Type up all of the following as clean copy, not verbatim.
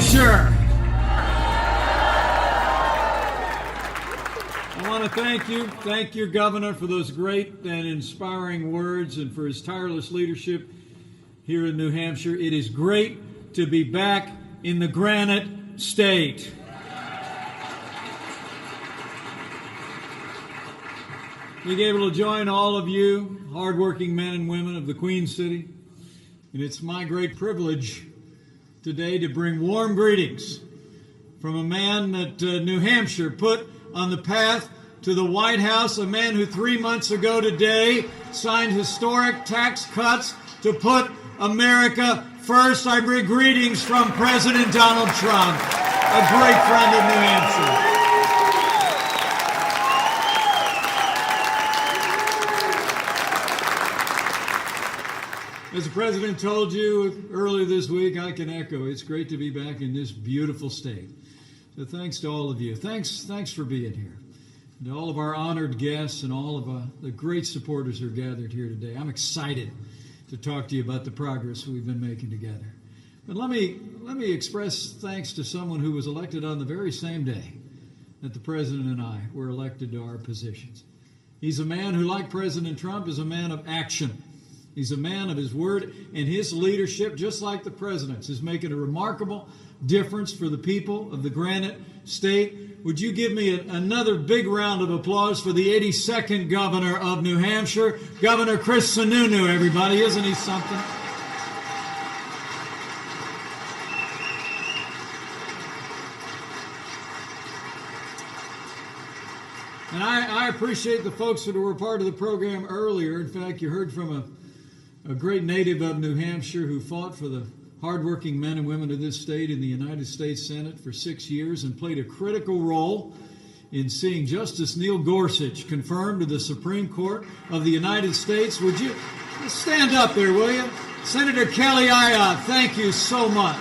Hampshire. I want to thank your governor for those great and inspiring words and for his tireless leadership here in New Hampshire. It is great to be back in the Granite State. Being able to join all of you, hardworking men and women of the Queen City, and it's my great privilege today to bring warm greetings from a man that New Hampshire put on the path to the White House, a man who 3 months ago today signed historic tax cuts to put America first. I bring greetings from President Donald Trump, a great friend of New Hampshire. As the President told you earlier this week, I can echo, it's great to be back in this beautiful state. So thanks to all of you. Thanks for being here. And to all of our honored guests and all of the great supporters who are gathered here today. I'm excited to talk to you about the progress we've been making together. But let me express thanks to someone who was elected on the very same day that the President and I were elected to our positions. He's a man who, like President Trump, is a man of action. He's a man of his word, and his leadership, just like the President's, is making a remarkable difference for the people of the Granite State. Would you give me another big round of applause for the 82nd Governor of New Hampshire, Governor Chris Sununu, everybody. Isn't he something? And I appreciate the folks that were part of the program earlier. In fact, you heard from a great native of New Hampshire who fought for the hardworking men and women of this state in the United States Senate for 6 years and played a critical role in seeing Justice Neil Gorsuch confirmed to the Supreme Court of the United States. Would you stand up there, will you? Senator Kelly Ayotte, thank you so much.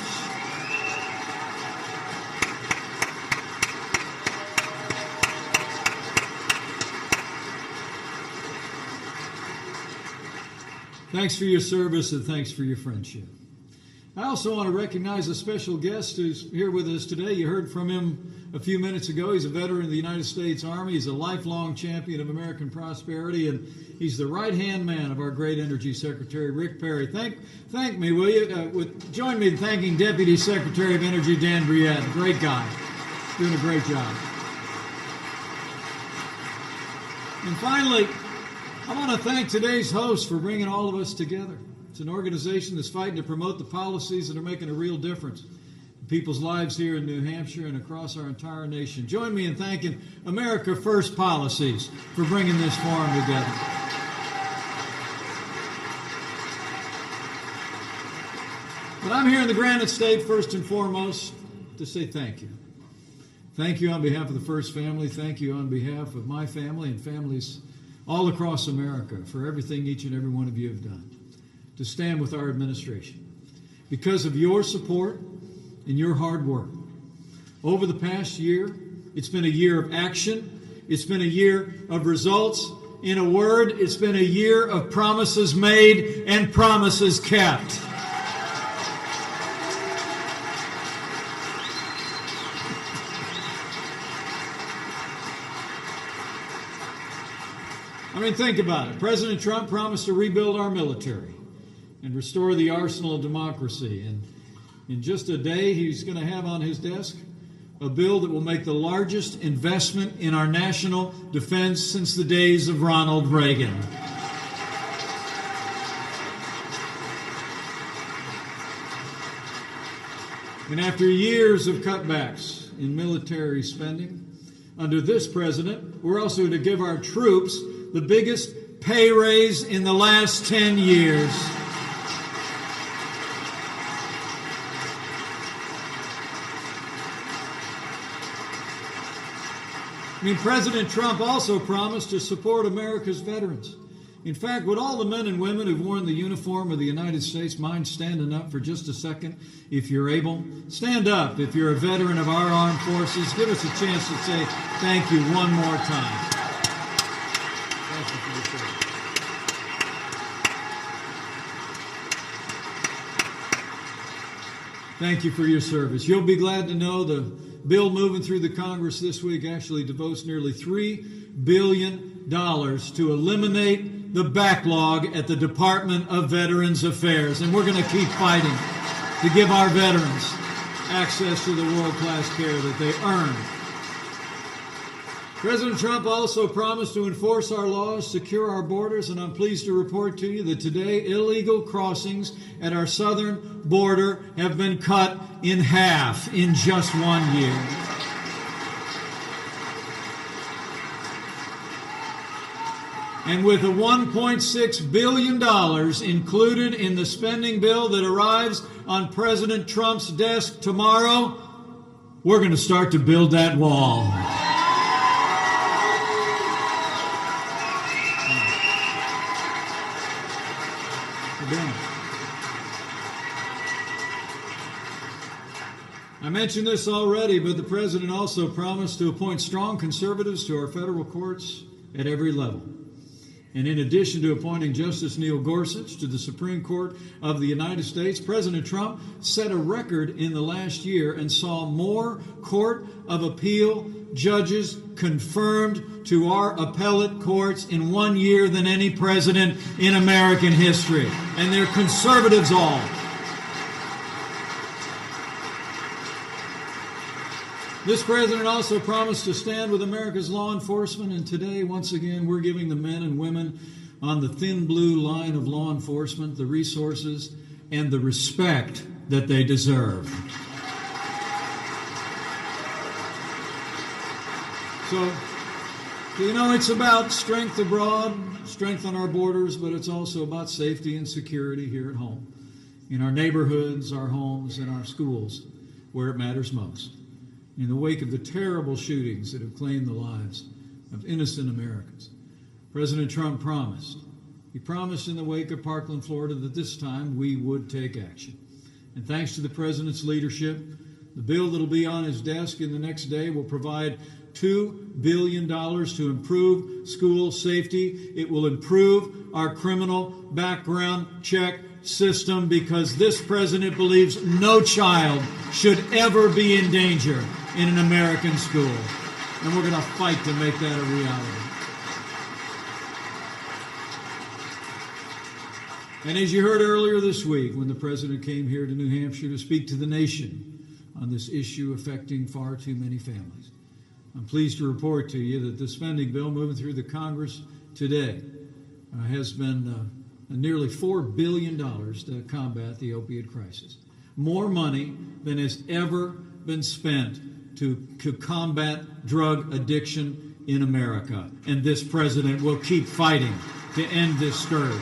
Thanks for your service and thanks for your friendship. I also want to recognize a special guest who's here with us today. You heard from him a few minutes ago. He's a veteran of the United States Army. He's a lifelong champion of American prosperity, and he's the right-hand man of our great Energy Secretary, Rick Perry. Thank me, will you? Join me in thanking Deputy Secretary of Energy, Dan Briette. Great guy. Doing a great job. And finally, I want to thank today's host for bringing all of us together. It's an organization that's fighting to promote the policies that are making a real difference in people's lives here in New Hampshire and across our entire nation. Join me in thanking America First Policies for bringing this forum together. But I'm here in the Granite State first and foremost to say thank you. Thank you on behalf of the First family. Thank you on behalf of my family and families all across America for everything each and every one of you have done to stand with our administration. Because of your support and your hard work, over the past year, it's been a year of action. It's been a year of results. In a word, it's been a year of promises made and promises kept. I mean, think about it. President Trump promised to rebuild our military and restore the arsenal of democracy. And in just a day, he's going to have on his desk a bill that will make the largest investment in our national defense since the days of Ronald Reagan. And after years of cutbacks in military spending, under this president, we're also going to give our troops the biggest pay raise in the last 10 years. I mean, President Trump also promised to support America's veterans. In fact, would all the men and women who've worn the uniform of the United States mind standing up for just a second, if you're able? Stand up if you're a veteran of our armed forces. Give us a chance to say thank you one more time. Thank you for your service. Thank you for your service. You'll be glad to know the bill moving through the Congress this week actually devotes nearly $3 billion to eliminate the backlog at the Department of Veterans Affairs. And we're going to keep fighting to give our veterans access to the world-class care that they earn. President Trump also promised to enforce our laws, secure our borders, and I'm pleased to report to you that today illegal crossings at our southern border have been cut in half in just 1 year. And with the $1.6 billion included in the spending bill that arrives on President Trump's desk tomorrow, we're going to start to build that wall. I mentioned this already, but the President also promised to appoint strong conservatives to our federal courts at every level. And in addition to appointing Justice Neil Gorsuch to the Supreme Court of the United States, President Trump set a record in the last year and saw more Court of Appeal judges confirmed to our appellate courts in 1 year than any president in American history. And they're conservatives all. This president also promised to stand with America's law enforcement, and today, once again, we're giving the men and women on the thin blue line of law enforcement the resources and the respect that they deserve. So, you know, it's about strength abroad, strength on our borders, but it's also about safety and security here at home, in our neighborhoods, our homes, and our schools, where it matters most. In the wake of the terrible shootings that have claimed the lives of innocent Americans, President Trump promised. He promised in the wake of Parkland, Florida, that this time we would take action. And thanks to the President's leadership, the bill that will be on his desk in the next day will provide $2 billion to improve school safety. It will improve our criminal background check system because this president believes no child should ever be in danger in an American school. And we're going to fight to make that a reality. And as you heard earlier this week, when the president came here to New Hampshire to speak to the nation on this issue affecting far too many families, I'm pleased to report to you that the spending bill moving through the Congress today has been nearly $4 billion to combat the opiate crisis. More money than has ever been spent to combat drug addiction in America. And this president will keep fighting to end this scourge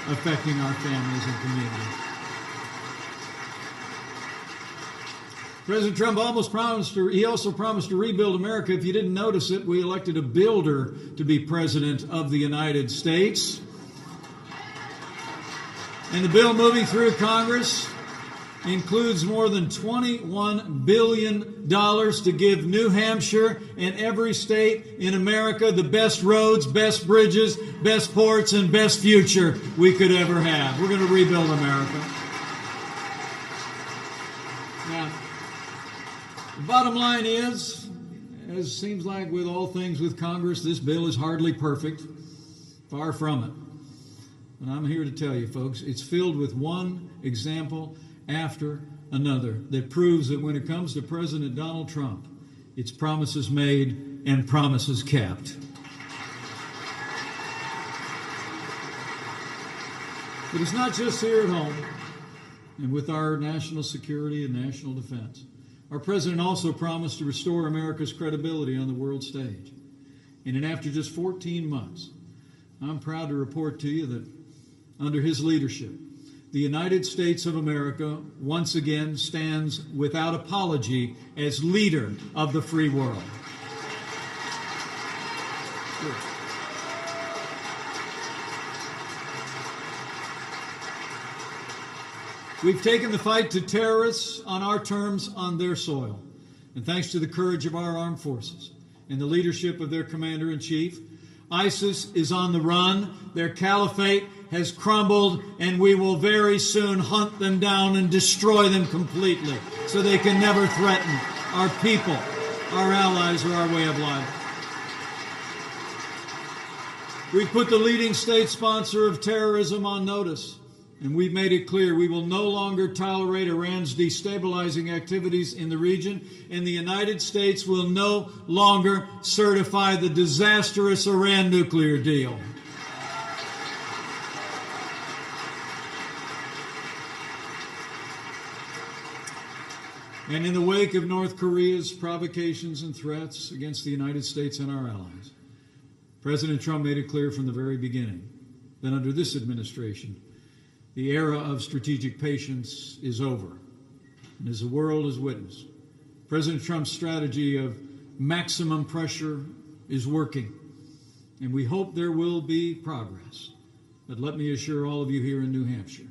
affecting our families and communities. President Trump also promised to rebuild America. If you didn't notice it, we elected a builder to be president of the United States. And the bill moving through Congress includes more than $21 billion to give New Hampshire and every state in America the best roads, best bridges, best ports, and best future we could ever have. We're going to rebuild America. Now, the bottom line is, as it seems like with all things with Congress, this bill is hardly perfect. Far from it. And I'm here to tell you, folks, it's filled with one example after another that proves that when it comes to President Donald Trump, it's promises made and promises kept. But it's not just here at home and with our national security and national defense. Our president also promised to restore America's credibility on the world stage. And after just 14 months, I'm proud to report to you that under his leadership, the United States of America once again stands without apology as leader of the free world. We've taken the fight to terrorists on our terms on their soil. And thanks to the courage of our armed forces and the leadership of their commander-in-chief, ISIS is on the run. Their caliphate has crumbled, and we will very soon hunt them down and destroy them completely so they can never threaten our people, our allies, or our way of life. We've put the leading state sponsor of terrorism on notice, and we've made it clear we will no longer tolerate Iran's destabilizing activities in the region, and the United States will no longer certify the disastrous Iran nuclear deal. And in the wake of North Korea's provocations and threats against the United States and our allies, President Trump made it clear from the very beginning that under this administration, the era of strategic patience is over. And as the world has witnessed, President Trump's strategy of maximum pressure is working. And we hope there will be progress. But let me assure all of you here in New Hampshire,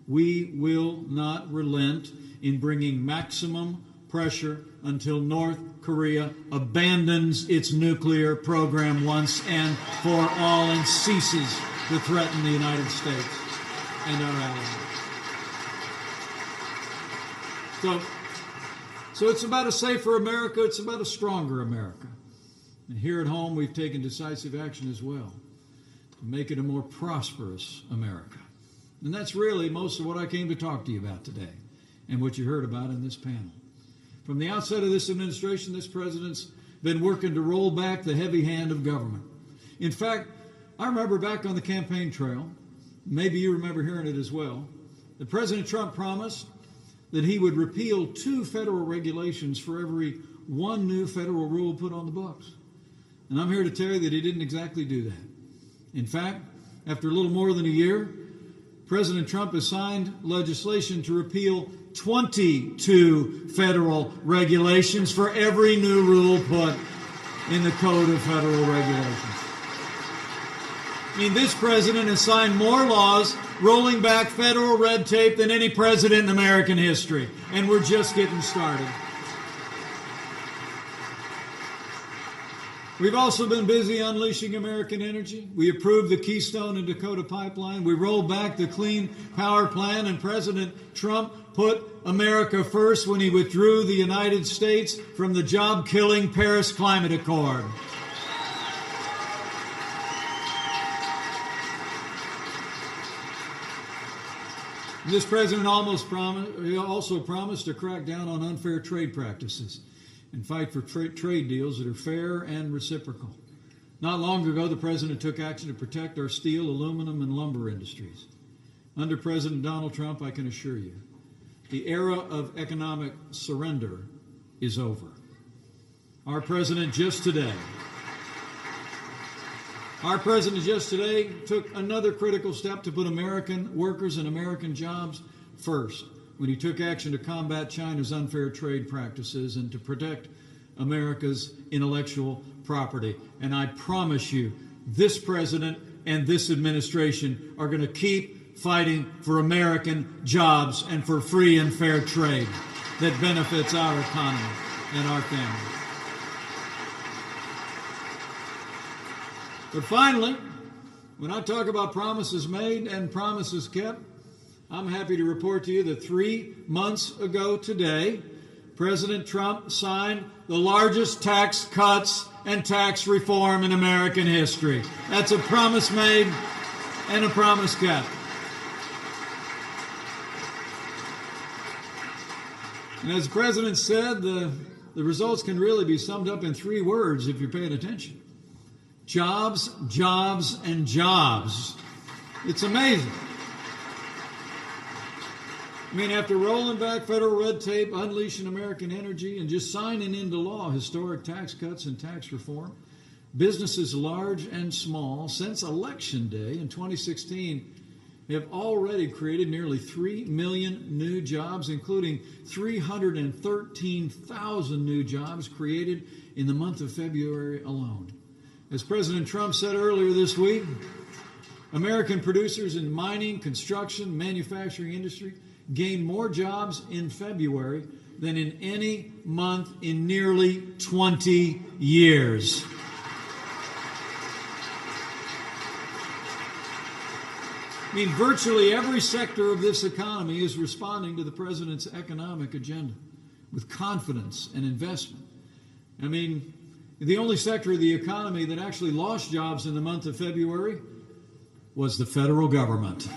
we will not relent in bringing maximum pressure until North Korea abandons its nuclear program once and for all and ceases to threaten the United States and our allies. So it's about a safer America. It's about a stronger America. And here at home, we've taken decisive action as well to make it a more prosperous America. And that's really most of what I came to talk to you about today and what you heard about in this panel. From the outset of this administration, this president's been working to roll back the heavy hand of government. In fact, I remember back on the campaign trail, maybe you remember hearing it as well, that President Trump promised that he would repeal 2 federal regulations for every 1 new federal rule put on the books. And I'm here to tell you that he didn't exactly do that. In fact, after a little more than a year, President Trump has signed legislation to repeal 22 federal regulations for every new rule put in the Code of Federal Regulations. I mean, this president has signed more laws rolling back federal red tape than any president in American history. And we're just getting started. We've also been busy unleashing American energy. We approved the Keystone and Dakota Pipeline. We rolled back the Clean Power Plan, and President Trump put America first when he withdrew the United States from the job-killing Paris Climate Accord. This president also promised to crack down on unfair trade practices and fight for trade deals that are fair and reciprocal. Not long ago, the president took action to protect our steel, aluminum, and lumber industries. Under President Donald Trump, I can assure you, the era of economic surrender is over. Our president just today took another critical step to put American workers and American jobs first when he took action to combat China's unfair trade practices and to protect America's intellectual property. And I promise you, this president and this administration are going to keep fighting for American jobs and for free and fair trade that benefits our economy and our families. But finally, when I talk about promises made and promises kept, I'm happy to report to you that 3 months ago today, President Trump signed the largest tax cuts and tax reform in American history. That's a promise made and a promise kept. And as the president said, the results can really be summed up in 3 words if you're paying attention. Jobs, jobs, and jobs. It's amazing. I mean, after rolling back federal red tape, unleashing American energy, and just signing into law historic tax cuts and tax reform, businesses large and small since Election Day in 2016 have already created nearly 3 million new jobs, including 313,000 new jobs created in the month of February alone. As President Trump said earlier this week, American producers in mining, construction, manufacturing industry gained more jobs in February than in any month in nearly 20 years. I mean, virtually every sector of this economy is responding to the president's economic agenda with confidence and investment. I mean, the only sector of the economy that actually lost jobs in the month of February was the federal government.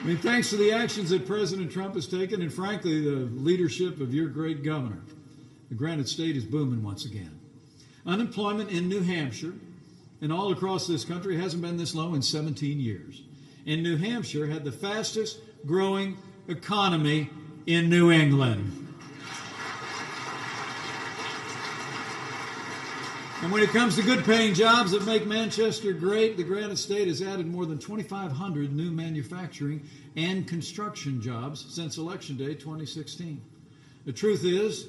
I mean, thanks to the actions that President Trump has taken, and frankly, the leadership of your great governor, the Granite State is booming once again. Unemployment in New Hampshire and all across this country hasn't been this low in 17 years. And New Hampshire had the fastest growing economy in New England. And when it comes to good paying jobs that make Manchester great, the Granite State has added more than 2,500 new manufacturing and construction jobs since Election Day 2016. The truth is,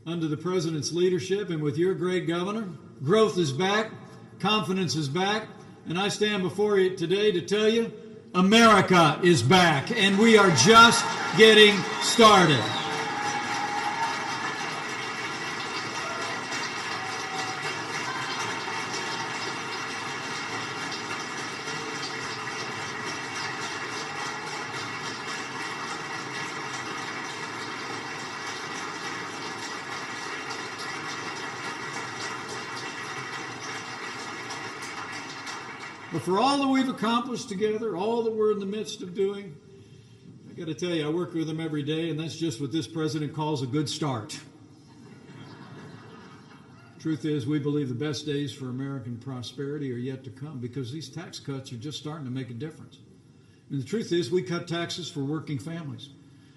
under the President's leadership and with your great governor, growth is back, confidence is back, and I stand before you today to tell you, America is back, and we are just getting started. But for all that we've accomplished together, all that we're in the midst of doing, I got to tell you, I work with them every day, and that's just what this president calls a good start. Truth is, we believe the best days for American prosperity are yet to come because these tax cuts are just starting to make a difference. And the truth is, we cut taxes for working families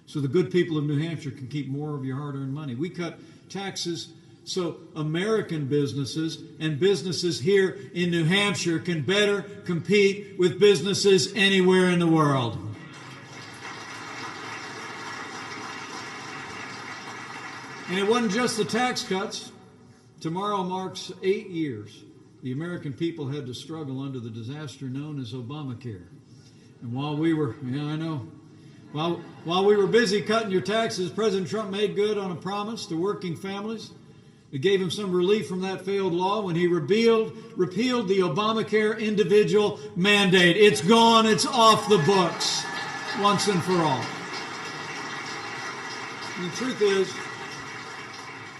so the good people of New Hampshire can keep more of your hard-earned money. We cut taxes so American businesses and businesses here in New Hampshire can better compete with businesses anywhere in the world. And it wasn't just the tax cuts. Tomorrow marks 8 years the American people had to struggle under the disaster known as Obamacare. And while we were, while we were busy cutting your taxes, President Trump made good on a promise to working families. It gave him some relief from that failed law when he repealed the Obamacare individual mandate. It's gone. It's off the books once and for all. And the truth is,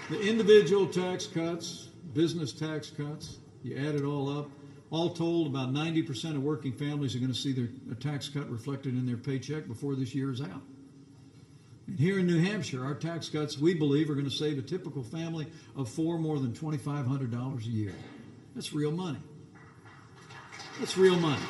the individual tax cuts, business tax cuts, you add it all up, all told, about 90% of working families are going to see their tax cut reflected in their paycheck before this year is out. And here in New Hampshire, our tax cuts, we believe, are going to save a typical family of more than $2,500 a year. That's real money. That's real money.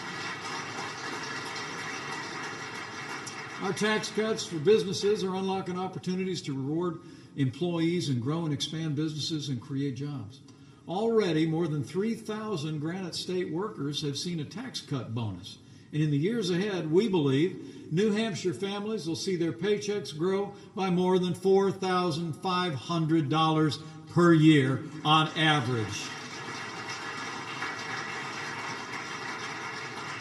Our tax cuts for businesses are unlocking opportunities to reward employees and grow and expand businesses and create jobs. Already, more than 3,000 Granite State workers have seen a tax cut bonus. And in the years ahead, we believe New Hampshire families will see their paychecks grow by more than $4,500 per year on average.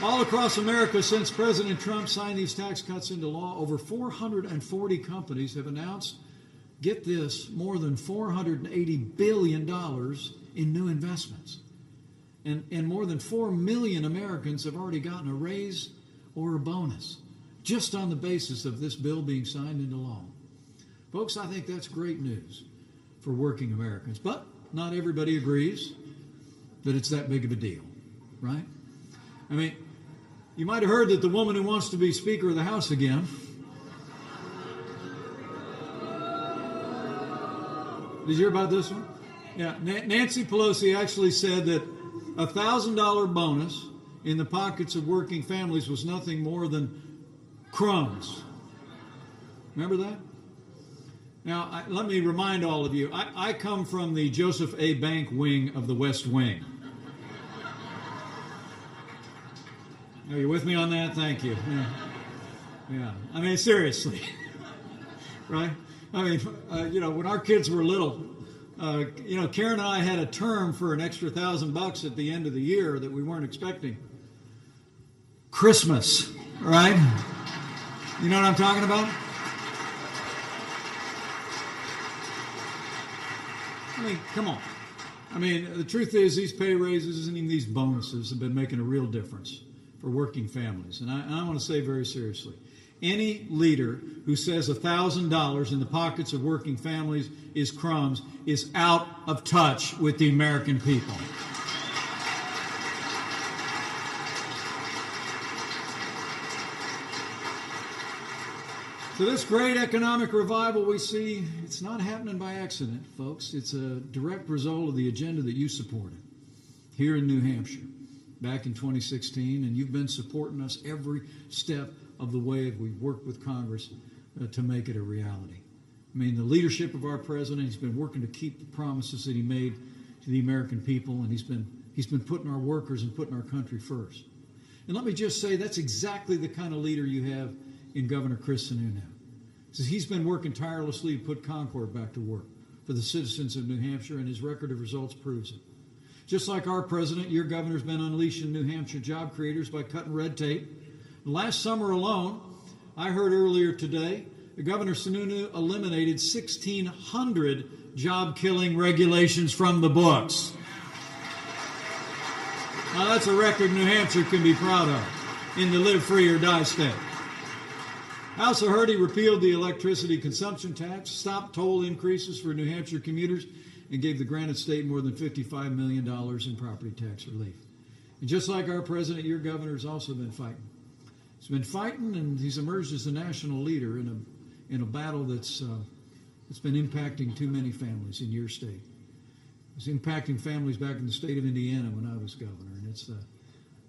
All across America, since President Trump signed these tax cuts into law, over 440 companies have announced, get this, more than $480 billion in new investments. And more than 4 million Americans have already gotten a raise or a bonus just on the basis of this bill being signed into law. Folks, I think that's great news for working Americans. But not everybody agrees that it's that big of a deal, right? I mean, you might have heard that the woman who wants to be Speaker of the House again, did you hear about this one? Yeah, Nancy Pelosi actually said that a $1,000 bonus in the pockets of working families was nothing more than crumbs. Remember that? Now, let me remind all of you, I come from the Joseph A. Bank wing of the West Wing. Are you with me on that? Thank you. Yeah. I mean, seriously. Right? I mean, when our kids were little, Karen and I had a term for an extra $1,000 at the end of the year that we weren't expecting. Christmas, right? You know what I'm talking about? I mean, come on. I mean, the truth is these pay raises and even these bonuses have been making a real difference for working families. And I want to say very seriously, any leader who says $1,000 in the pockets of working families is crumbs is out of touch with the American people. So this great economic revival we see, it's not happening by accident, folks. It's a direct result of the agenda that you supported here in New Hampshire back in 2016, and you've been supporting us every step of the way we've worked with Congress to make it a reality. I mean, the leadership of our president, he's been working to keep the promises that he made to the American people, and he's been putting our workers and putting our country first. And let me just say, that's exactly the kind of leader you have in Governor Chris Sununu. So he's been working tirelessly to put Concord back to work for the citizens of New Hampshire, and his record of results proves it. Just like our president, your governor's been unleashing New Hampshire job creators by cutting red tape. Last summer alone, I heard earlier today, Governor Sununu eliminated 1,600 job-killing regulations from the books. Now that's a record New Hampshire can be proud of in the live free or die state. I also heard he repealed the electricity consumption tax, stopped toll increases for New Hampshire commuters, and gave the Granite State more than $55 million in property tax relief. And just like our president, your governor has also been fighting. He's been fighting, and he's emerged as a national leader in a battle that's been impacting too many families in your state. It's impacting families back in the state of Indiana when I was governor, and it's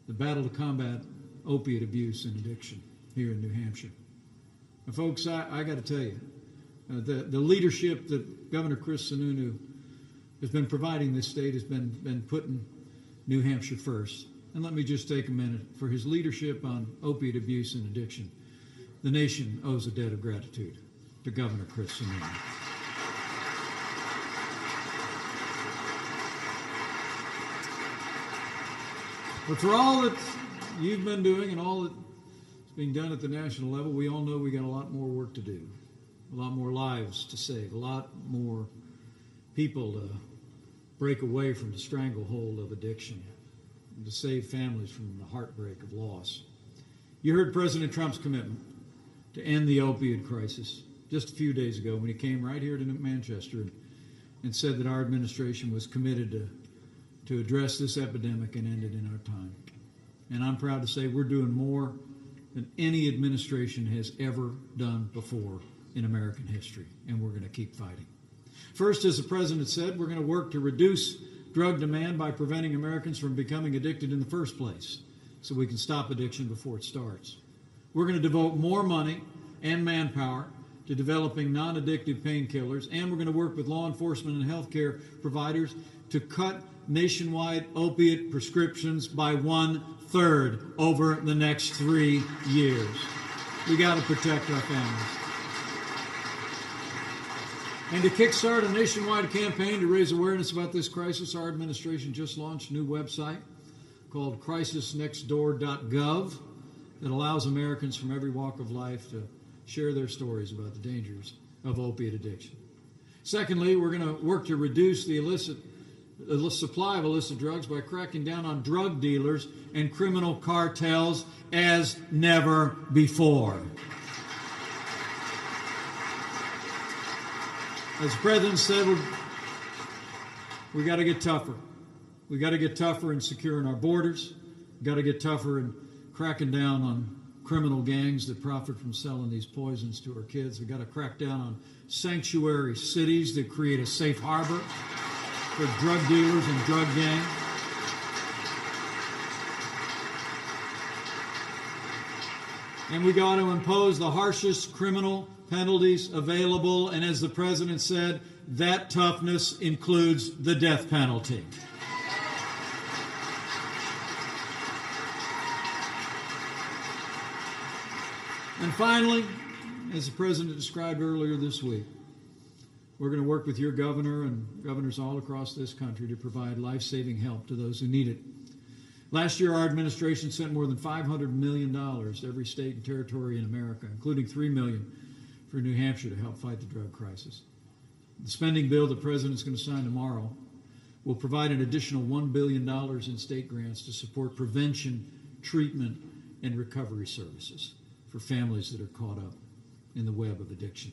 the battle to combat opiate abuse and addiction here in New Hampshire. And folks, I got to tell you, the leadership that Governor Chris Sununu has been providing this state has been putting New Hampshire first. And let me just take a minute. For his leadership on opiate abuse and addiction, the nation owes a debt of gratitude to Governor Chris Sununu. But for all that you've been doing and all that's being done at the national level, we all know we got a lot more work to do, a lot more lives to save, a lot more people to break away from the stranglehold of addiction, and to save families from the heartbreak of loss. You heard President Trump's commitment to end the opioid crisis just a few days ago when he came right here to Manchester and said that our administration was committed to address this epidemic and end it in our time. And I'm proud to say we're doing more than any administration has ever done before in American history, and we're going to keep fighting. First, as the president said, we're going to work to reduce drug demand by preventing Americans from becoming addicted in the first place so we can stop addiction before it starts. We're going to devote more money and manpower to developing non-addictive painkillers, and we're going to work with law enforcement and healthcare providers to cut nationwide opiate prescriptions by 1/3 over the next 3 years. We got to protect our families. And to kickstart a nationwide campaign to raise awareness about this crisis, our administration just launched a new website called crisisnextdoor.gov that allows Americans from every walk of life to share their stories about the dangers of opiate addiction. Secondly, we're going to work to reduce the supply of illicit drugs by cracking down on drug dealers and criminal cartels as never before. As the president said, we got to get tougher. We got to get tougher in securing our borders. We got to get tougher in cracking down on criminal gangs that profit from selling these poisons to our kids. We got to crack down on sanctuary cities that create a safe harbor for drug dealers and drug gangs. And we got to impose the harshest criminal penalties available, and as the president said, that toughness includes the death penalty. And finally, as the president described earlier this week, we're going to work with your governor and governors all across this country to provide life-saving help to those who need it. Last year, our administration sent more than $500 million to every state and territory in America, including $3 million for New Hampshire to help fight the drug crisis. The spending bill the President's going to sign tomorrow will provide an additional $1 billion in state grants to support prevention, treatment, and recovery services for families that are caught up in the web of addiction.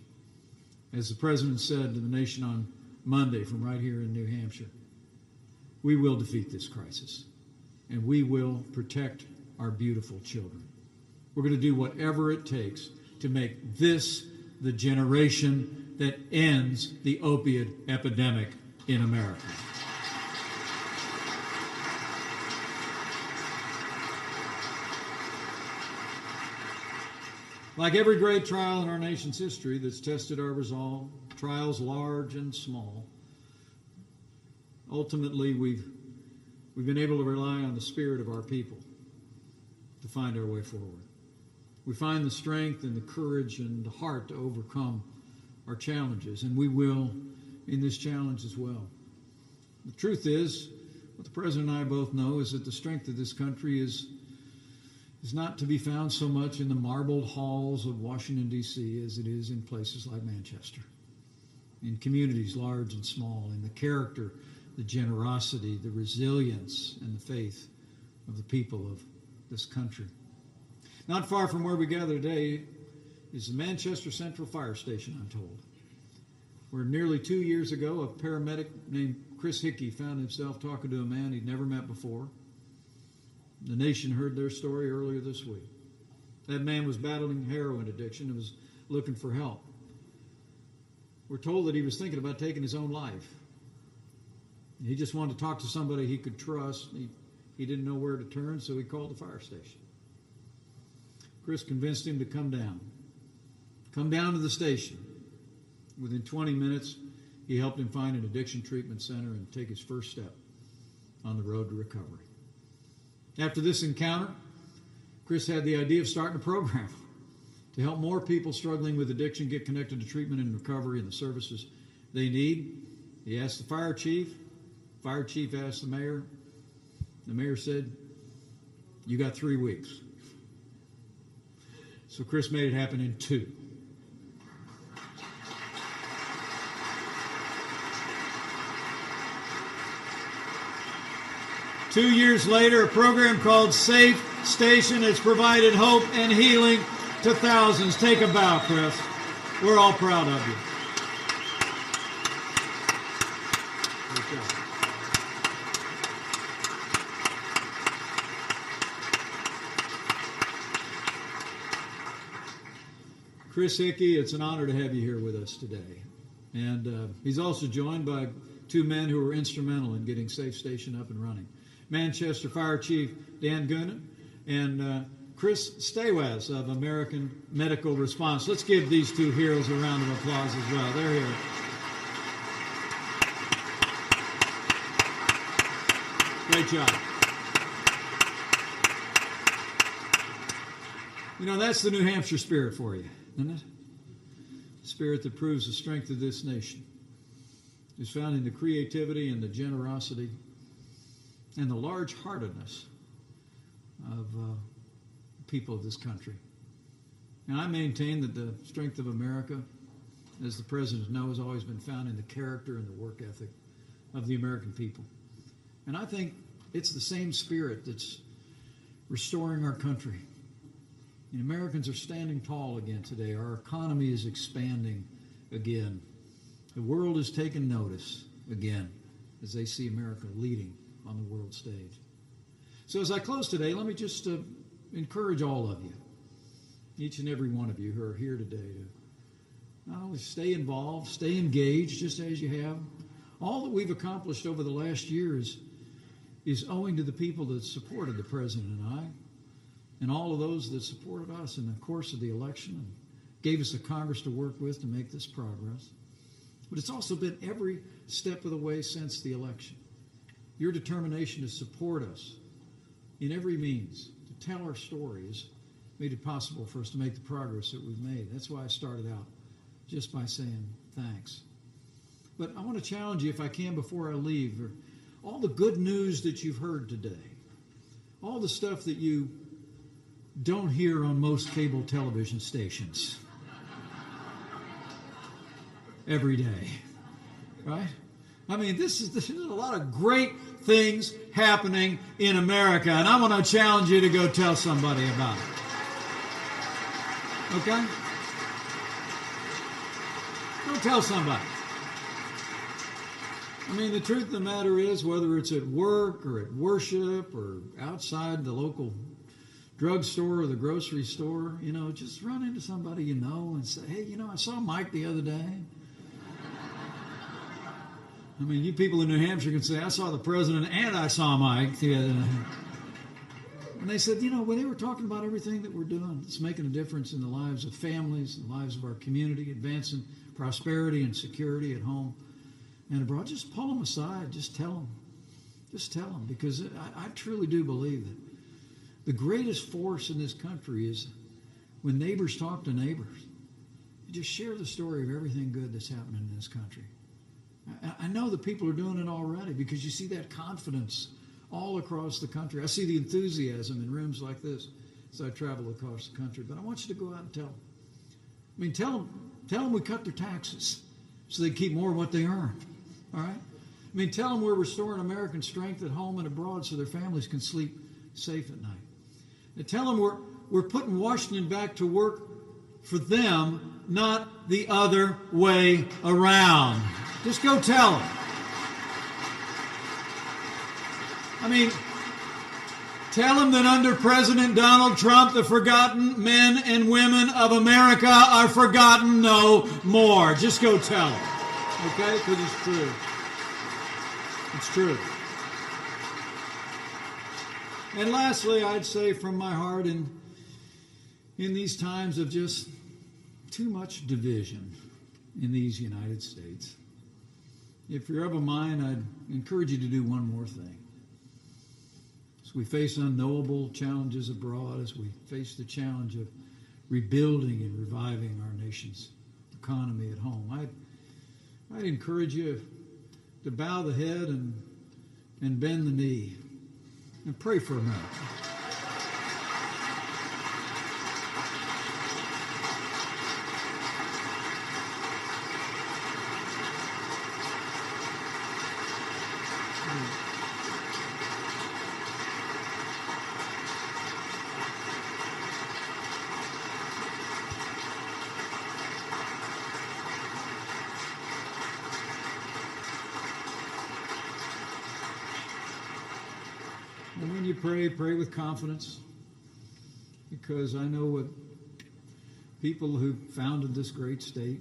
As the President said to the nation on Monday from right here in New Hampshire, we will defeat this crisis, and we will protect our beautiful children. We're going to do whatever it takes to make this the generation that ends the opiate epidemic in America. Like every great trial in our nation's history that's tested our resolve, trials large and small, ultimately we've been able to rely on the spirit of our people to find our way forward. We find the strength and the courage and the heart to overcome our challenges, and we will in this challenge as well. The truth is, what the President and I both know is that the strength of this country is not to be found so much in the marbled halls of Washington, D.C. as it is in places like Manchester, in communities large and small, in the character, the generosity, the resilience, and the faith of the people of this country. Not far from where we gather today is the Manchester Central Fire Station, I'm told, where nearly 2 years ago a paramedic named Chris Hickey found himself talking to a man he'd never met before. The nation heard their story earlier this week. That man was battling heroin addiction and was looking for help. We're told that he was thinking about taking his own life. He just wanted to talk to somebody he could trust. He didn't know where to turn, so he called the fire station. Chris convinced him to come down. Come down to the station. Within 20 minutes, he helped him find an addiction treatment center and take his first step on the road to recovery. After this encounter, Chris had the idea of starting a program to help more people struggling with addiction get connected to treatment and recovery and the services they need. He asked the fire chief. Fire chief asked the mayor. The mayor said, "You got 3 weeks." So Chris made it happen in 2. Two years later, a program called Safe Station has provided hope and healing to thousands. Take a bow, Chris. We're all proud of you. Chris Hickey, it's an honor to have you here with us today. And he's also joined by 2 men who were instrumental in getting Safe Station up and running. Manchester Fire Chief Dan Goonan and Chris Stawaz of American Medical Response. Let's give these 2 heroes a round of applause as well. They're here. Great job. You know, that's the New Hampshire spirit for you, isn't it? The spirit that proves the strength of this nation is found in the creativity and the generosity and the large-heartedness of people of this country. And I maintain that the strength of America, as the President knows, has always been found in the character and the work ethic of the American people. And I think it's the same spirit that's restoring our country. And Americans are standing tall again today. Our economy is expanding again. The world is taking notice again as they see America leading on the world stage. So as I close today, let me just encourage all of you, each and every one of you who are here today, to not only stay involved, stay engaged, just as you have. All that we've accomplished over the last year is owing to the people that supported the President and I, and all of those that supported us in the course of the election and gave us a Congress to work with to make this progress. But it's also been every step of the way since the election. Your determination to support us in every means, to tell our stories, made it possible for us to make the progress that we've made. That's why I started out just by saying thanks. But I want to challenge you, if I can, before I leave, all the good news that you've heard today, all the stuff that you don't hear on most cable television stations every day. right? I mean, this is a lot of great things happening in America, and I want to challenge you to go tell somebody about it. Okay? Go tell somebody. I mean, the truth of the matter is, whether it's at work or at worship or outside the local drugstore or the grocery store, just run into somebody you know and say, hey, I saw Mike the other day. I mean, you people in New Hampshire can say, I saw the president and I saw Mike the other day. And they said, when they were talking about everything that we're doing, it's making a difference in the lives of families, the lives of our community, advancing prosperity and security at home and abroad. Just pull them aside. Just tell them. Just tell them. Because I truly do believe that the greatest force in this country is when neighbors talk to neighbors. You just share the story of everything good that's happening in this country. I know that people are doing it already because you see that confidence all across the country. I see the enthusiasm in rooms like this as I travel across the country. But I want you to go out and tell them. I mean, tell them we cut their taxes so they keep more of what they earn. All right? I mean, tell them we're restoring American strength at home and abroad so their families can sleep safe at night. And tell them we're putting Washington back to work for them, not the other way around. Just go tell them. I mean, tell them that under President Donald Trump, the forgotten men and women of America are forgotten no more. Just go tell them. Okay? Because it's true. It's true. And lastly, I'd say from my heart, in these times of just too much division in these United States, if you're of a mind, I'd encourage you to do one more thing. As we face unknowable challenges abroad, as we face the challenge of rebuilding and reviving our nation's economy at home, I'd encourage you to bow the head and bend the knee and pray for America. And when you pray with confidence, because I know what people who founded this great state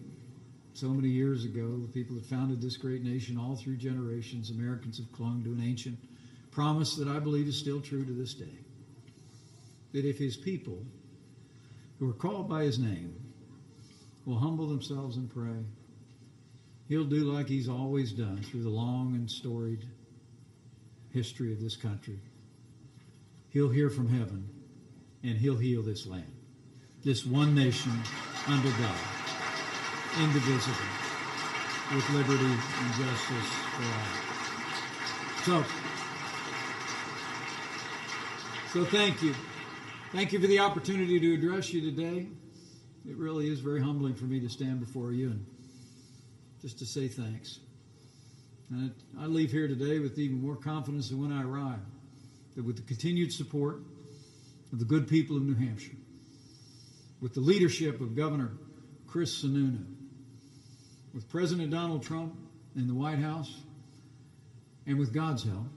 so many years ago, the people that founded this great nation all through generations, Americans have clung to an ancient promise that I believe is still true to this day, that if his people who are called by his name will humble themselves and pray, he'll do like he's always done through the long and storied history of this country. He'll hear from heaven, and he'll heal this land, this one nation under God, indivisible, with liberty and justice for all. So thank you. Thank you for the opportunity to address you today. It really is very humbling for me to stand before you and just to say thanks. And I leave here today with even more confidence than when I arrived, that with the continued support of the good people of New Hampshire, with the leadership of Governor Chris Sununu, with President Donald Trump in the White House, and with God's help,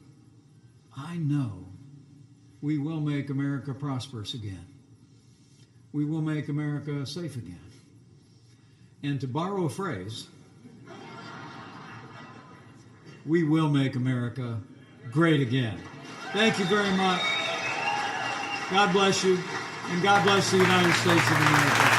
I know we will make America prosperous again. We will make America safe again. And to borrow a phrase, we will make America great again. Thank you very much. God bless you, and God bless the United States of America.